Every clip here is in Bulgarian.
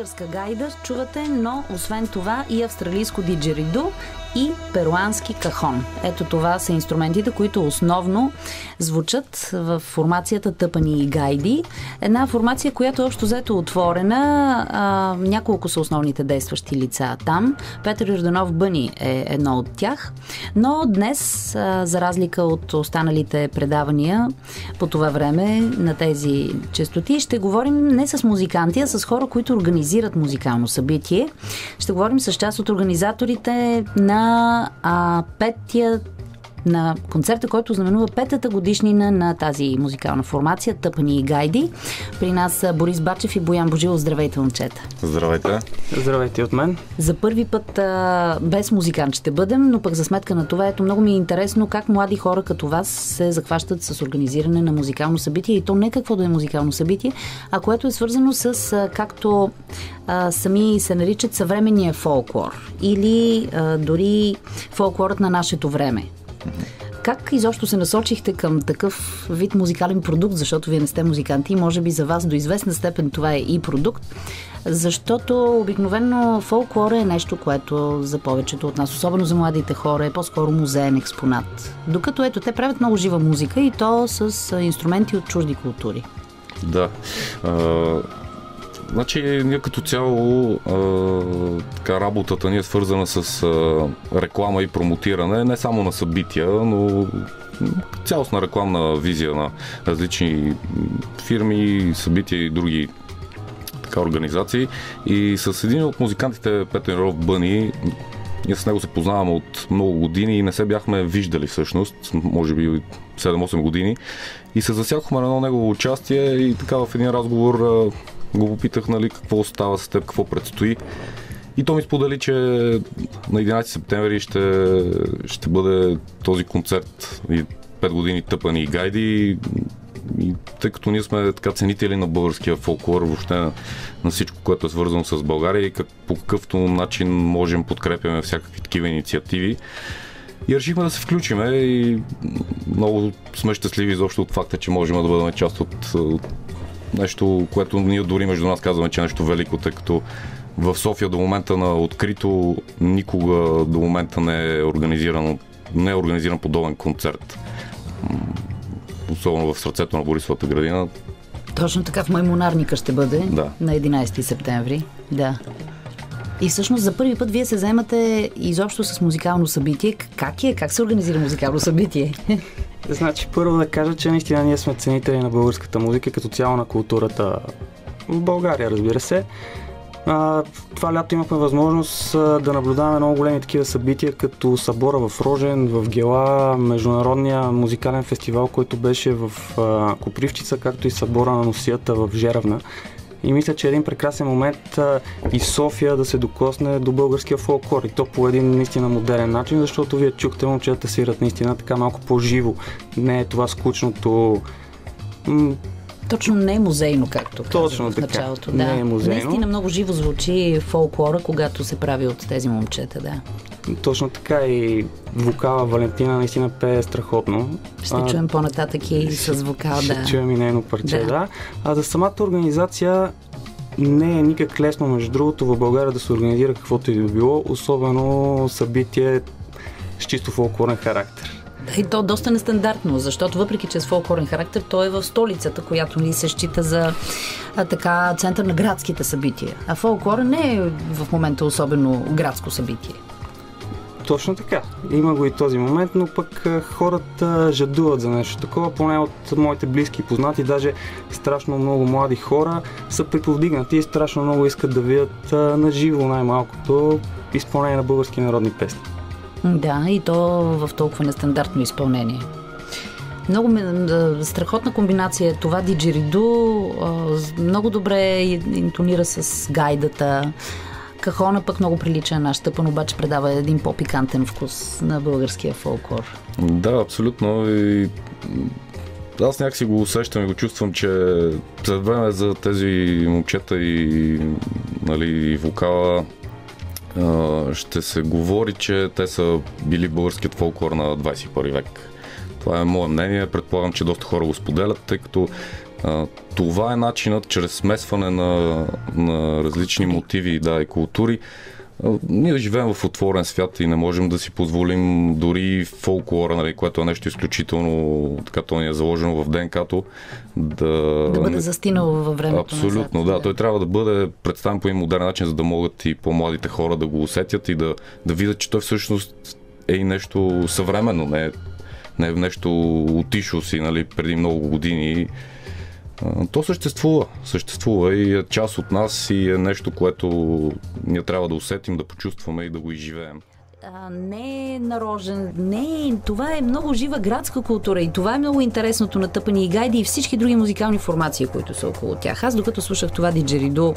Българска гайда чувате, но освен това и австралийско диджериду и перуански кахон. Ето това са инструментите, които основно звучат в формацията Тъпани и гайди. Една формация, която общо взето отворена. Няколко са основните действащи лица там. Петър Йорданов Бъни е едно от тях. Но днес, за разлика от останалите предавания по това време на тези честоти, ще говорим не с музиканти, а с хора, които организират музикално събитие. Ще говорим с част от организаторите на на концерта, който знаменува петата годишнина на тази музикална формация Тъпани и гайди. При нас са Борис Бачев и Боян Божилов. Здравейте, момчета! Здравейте! Здравейте от мен! За първи път без музикант ще бъдем, но пък за сметка на това, много ми е интересно как млади хора като вас се захващат с организиране на музикално събитие, и то не какво да е музикално събитие, а което е свързано с, както сами се наричат, съвременния фолклор или дори фолклорът на нашето време. Как изобщо се насочихте към такъв вид музикален продукт, защото вие не сте музиканти и може би за вас до известна степен това е и продукт, защото обикновено фолклора е нещо, което за повечето от нас, особено за младите хора, е по-скоро музеен експонат. Докато ето те правят много жива музика и то с инструменти от чужди култури. Да. Значи, ние като цяло работата ни е свързана с реклама и промотиране, не само на събития, но цялостна рекламна визия на различни фирми, събития и други организации. И с един от музикантите, Петър Йорданов Бъни, ние с него се познаваме от много години и не се бяхме виждали всъщност, може би 7-8 години. И се засякохме на едно негово участие и така в един разговор го попитах, какво става с теб, какво предстои. И то ми сподели, че на 11 септември ще бъде този концерт и 5 години Тъпани и гайди. И тъй като ние сме така ценители на българския фолклор, въобще на всичко, което е свързано с България и по какъвто начин можем подкрепяме всякакви такива инициативи. И решихме да се включиме и много сме щастливи изобщо от факта, че можем да бъдем част от нещо, което ние дори между нас казваме, че е нещо велико, тъй като в София до момента на открито никога до момента не е организиран подобен концерт. Особено в сърцето на Борисовата градина. Точно така, в Маймунарника ще бъде, да, на 11 септември. Да. И всъщност за първи път вие се заемате изобщо с музикално събитие. Как се организира музикално събитие? Значи, първо да кажа, че наистина ние сме ценители на българската музика, като цяло на културата в България, разбира се. Това лято имахме възможност да наблюдаваме много големи такива събития, като събора в Рожен, в Гела, международния музикален фестивал, който беше в Копривщица, както и събора на Носията в Жеравна. И мисля, че е един прекрасен момент и София да се докосне до българския фолклор. И то по един наистина модерен начин, защото вие чухте момчета свират наистина така малко по-живо. Не е това скучното... Точно не е музейно, както казах в началото. Да. Не е музейно. Наистина много живо звучи фолклора, когато се прави от тези момчета, да. Точно така, и вокала Валентина наистина пее страхотно. Ще чуем по-нататък и с вокал, да. Ще чуем и нейно парче, да. А за самата организация не е никак лесно, между другото, в България да се организира каквото и да било, особено събитие с чисто фолклорен характер. Да, и то доста нестандартно, защото въпреки че е с фолклорен характер, то е в столицата, която ни се счита за център на градските събития. А фолклора не е в момента особено градско събитие. Точно така. Има го и този момент, но пък хората жадуват за нещо такова, поне от моите близки и познати, даже страшно много млади хора са приповдигнати и страшно много искат да видят наживо най-малкото изпълнение на български народни песни. Да, и то в толкова нестандартно изпълнение. Много страхотна комбинация е това диджериду, много добре интонира с гайдата. Кахона пък много прилича на наш Тъпан, обаче предава един по-пикантен вкус на българския фолклор. Да, абсолютно. И аз някакси го усещам и го чувствам, че след време за тези момчета и вокала ще се говори, че те са били българският фолклор на 21 век. Това е мое мнение, предполагам, че доста хора го споделят, тъй като това е начинът, чрез смесване на различни мотиви, да, и култури. Ние живеем в отворен свят и не можем да си позволим дори фолклора, нали, което е нещо изключително, така то ни е заложено в ДНК-то, да бъде застинало във времето. Абсолютно, назад, да. Той трябва да бъде представен по един модерен начин, за да могат и по-младите хора да го усетят и да видят, че той всъщност е и нещо съвременно, не е нещо отишло си, нали, преди много години. То съществува и е част от нас и е нещо, което ние трябва да усетим, да почувстваме и да го изживеем. Не е нарожен, това е много жива градска култура и това е много интересното на Тъпани и гайди и всички други музикални формации, които са около тях. Аз докато слушах това диджериду,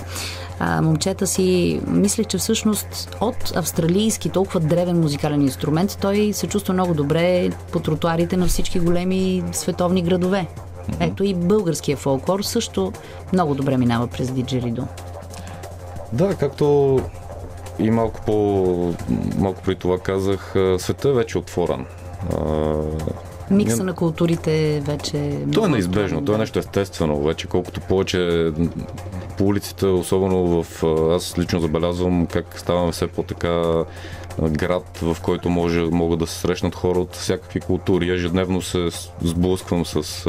момчета си мислех, че всъщност от австралийски толкова древен музикален инструмент той се чувства много добре по тротуарите на всички големи световни градове. Ето и българския фолклор също много добре минава през диджериду. Да, както и малко преди това казах, светът е вече отворен. Микса на културите вече... То е неизбежно, то е нещо естествено. Вече колкото повече по улиците, особено аз лично забелязвам как ставаме все по-така град, в който могат да се срещнат хора от всякакви култури. Ежедневно се сблъсквам с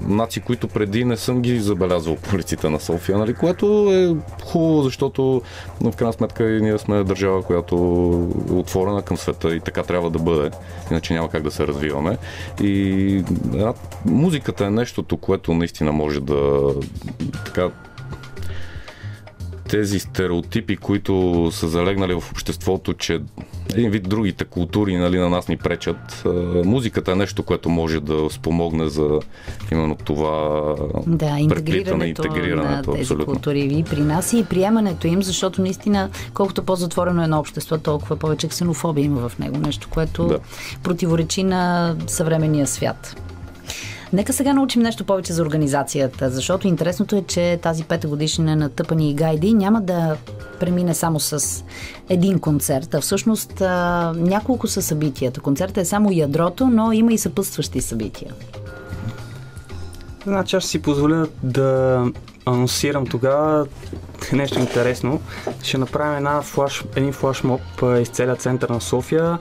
нации, които преди не съм ги забелязвал по улиците на София, нали? Което е хубаво, защото в крайна сметка и ние сме държава, която е отворена към света и така трябва да бъде, иначе няма как да се развиваме. И музиката е нещото, което наистина може да тези стереотипи, които са залегнали в обществото, че един вид другите култури, нали, на нас ни пречат. Музиката е нещо, което може да спомогне за именно това преплитане, интегрирането на тези култури и при нас и приемането им, защото наистина колкото по-затворено е едно общество, толкова повече ксенофобия има в него. Нещо, което противоречи на съвременния свят. Нека сега научим нещо повече за организацията, защото интересното е, че тази 5-та годишнина на Тъпани и гайди няма да премине само с един концерт, а всъщност няколко са събитията. Концертът е само ядрото, но има и съпътстващи събития. Значи аз ще си позволя да анонсирам тогава нещо интересно. Ще направим един флашмоб из целия център на София.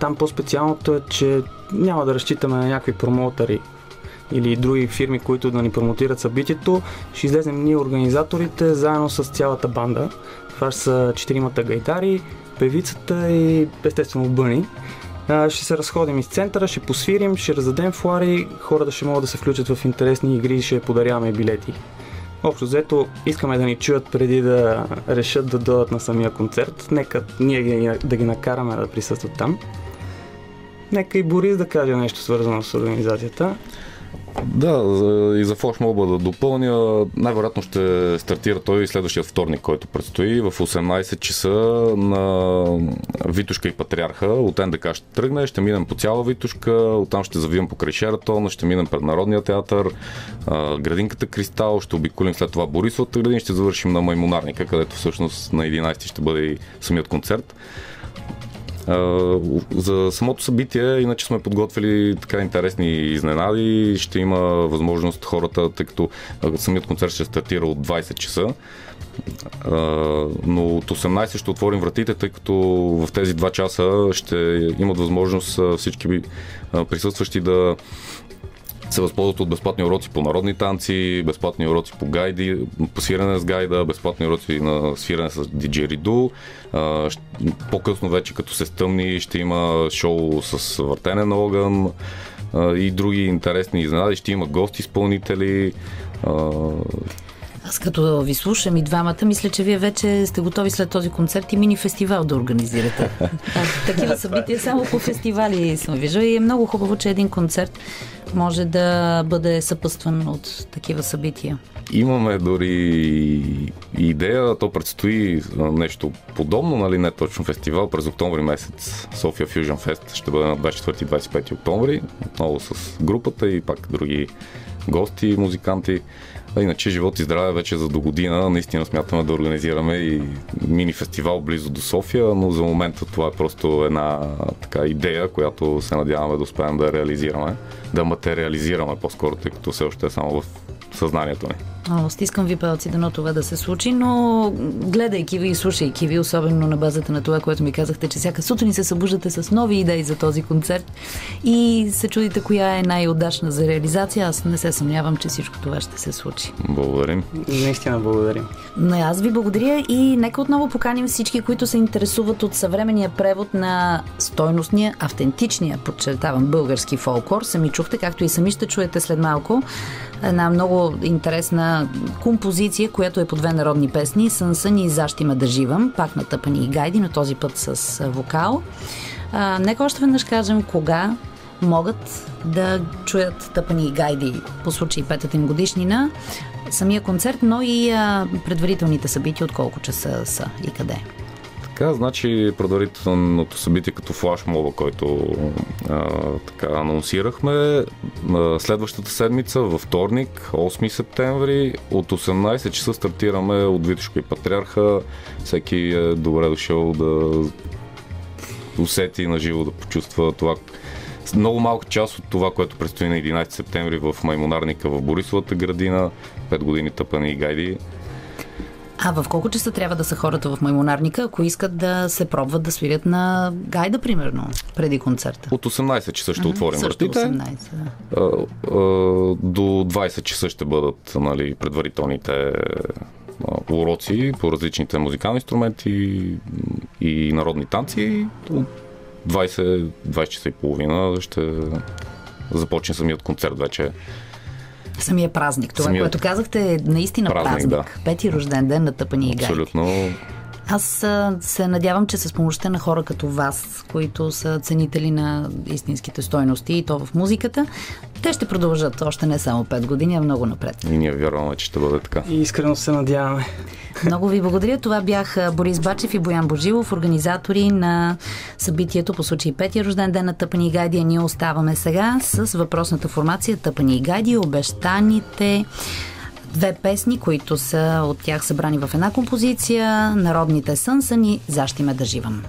Там по-специалното е, че няма да разчитаме на някакви промоутъри или други фирми, които да ни промотират събитието. Ще излезем ние, организаторите, заедно с цялата банда. Това са 4-мата гайдари, певицата и естествено Бъни. Ще се разходим из центъра, ще посвирим, ще раздадем флари, хората ще могат да се включат в интересни игри и ще подаряваме билети. Общо взето, искаме да ни чуят преди да решат да дойдат на самия концерт. Нека ние да ги накараме да присъстват там. Нека и Борис да каже нещо свързано с организацията. Да, и за флашмоба да допълня, най-вероятно ще стартира той следващия вторник, който предстои в 18 часа на Витошка и Патриарха. От НДК ще тръгне, ще минем по цяла Витошка, оттам ще завием покрай Шератон, ще минем пред Народния театър, градинката Кристал, ще обиколим след това Борисовата градина, ще завършим на Маймунарника, където всъщност на 11 ще бъде и самият концерт. За самото събитие, иначе сме подготвили така интересни изненади. Ще има възможност хората, тъй като самият концерт ще стартира от 20 часа, но от 18 ще отворим вратите, тъй като в тези 2 часа ще имат възможност всички присъстващи да се възползват от безплатни уроци по народни танци, безплатни уроци по гайди, по свирене с гайда, безплатни уроци на свирене с диджериду. По-късно вече, като се стъмни, ще има шоу с въртене на огън и други интересни изненади. Ще има гости-изпълнители. Аз като ви слушам и двамата, мисля, че вие вече сте готови след този концерт и мини-фестивал да организирате. Такива събития само по фестивали съм виждала и е много хубаво, че един концерт може да бъде съпътстван от такива събития. Имаме дори идея, то предстои нещо подобно, нали, не точно фестивал, през октомври месец София Fusion Fest ще бъде на 24-25 октомври, отново с групата и пак други гости, музиканти. А иначе живот и здраве вече за до година наистина смятаме да организираме и мини фестивал близо до София, но за момента това е просто една така идея, която се надяваме да успеем да реализираме, да материализираме по-скоро, тъй като все още е само в съзнанието ни. Стискам ви палци, дано това да се случи, но гледайки ви и слушайки ви, особено на базата на това, което ми казахте, че всяка сутрин се събуждате с нови идеи за този концерт и се чудите коя е най-удачна за реализация, аз не се съмнявам, че всичко това ще се случи. Благодарим. Наистина благодарим. Но аз ви благодаря и нека отново поканим всички, които се интересуват от съвременния превод на стойностния, автентичния, подчертавам, български фолклор. Сами чухте, както и сами ще чуете след малко, една много интересна композиция, която е по две народни песни: "Сън и "Защ има да живам", пак на Тъпани и Гайди, но този път с вокал. Нека още веднъж кажем кога могат да чуят Тъпани и Гайди по случай 5-та им годишнина, самия концерт, но и предварителните събития, от колко часа са и къде. Така, значи предварителното събитие като флашмоба, който така анонсирахме, следващата седмица, във вторник, 8 септември, от 18 часа стартираме от Витошко и Патриарха. Всеки е добре дошъл да усети на живо, да почувства това. Много малка част от това, което предстои на 11 септември в Маймонарника в Борисовата градина, 5 години Тъпани и Гайди. В колко часа трябва да са хората в Маймонарника, ако искат да се пробват да свирят на гайда, примерно, преди концерта? От 18 часа ще отворим вратите. 18, да. До 20 часа ще бъдат, нали, предварителните уроци по различните музикални инструменти и народни танци. От 20 часа и половина ще започне самият концерт вече. Самия празник. Това, което казахте, е наистина празник. Да. 5-ти рожден ден на Тъпани и Гайди. Абсолютно. Аз се надявам, че с помощта на хора като вас, които са ценители на истинските стойности и то в музиката, те ще продължат още не само 5 години, а много напред. И ние вярваме, че ще бъде така. И искрено се надяваме. Много ви благодаря. Това бяха Борис Бачев и Боян Божилов, организатори на събитието по случай 5-ти рожден ден на Тъпани и Гайди. Ние оставаме сега с въпросната формация Тъпани и Гайди, обещаните две песни, които са от тях събрани в една композиция: народните "Сън и "Защ има да живам".